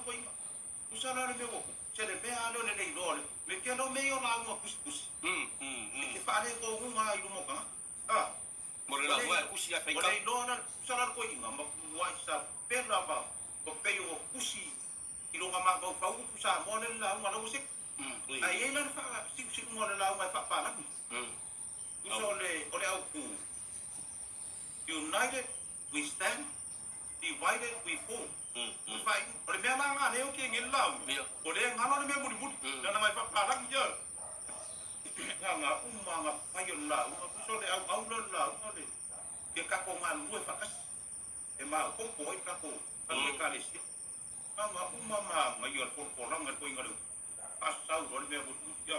ko inga. Usala le meo. Sere me alo le nei dole. Me ke no me yo la uma kus. Ke fale ko uma i mo ka. Ah. Mo le la wa kusi a fai ka. Ole no na usala ko inga ma wa sa pela ba. Ko pe yo kusi. I lo ma ba fa u sa mo le la uma no musik. Ai ela fa si mo le la uma fa pa la. Usole ole au ku. United we stand, divided we fall. Fight. Ole me na nga ne o ke ngel la. Ole nga no me muri muri. Na na mai fa pa la je. Nga nga fa yo la. Usole au la ole. Ke ka ko man lu fa kas. E ma ko ko ka ko. Ka ka le si. Nga ma yo ko la nga ko nga lu. Pasau ole me muri. Ya.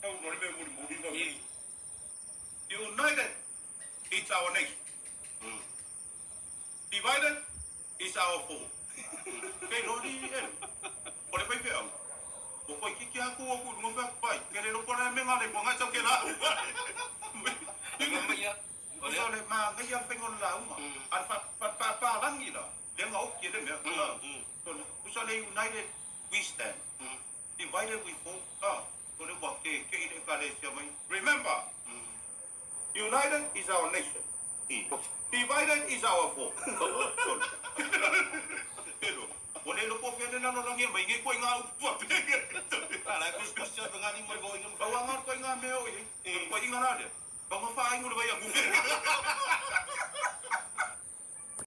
Au ole me muri. United is our nation. Divided is our foe. Kay lori el. Ole pai pe au. O koi kiki aku aku mo fa pai. Kere lo kona me ngale ko nga chau ke la. Ole ma nga ya pengon la uma. Al pa langi la. Le nga o ke de me. Usale united we stand. Divided we fall. Ole ko ke ide ka le sia mai. Remember. United is our nation. Divided is our foe. Pero, boleh lupa kena nak orang yang baik kau ingat apa? Alah, kau sia dengan ni mau kau ingat. Bawa ngar kau ingat meo ini. Kau ingat ada. Kau apa ingat bayar?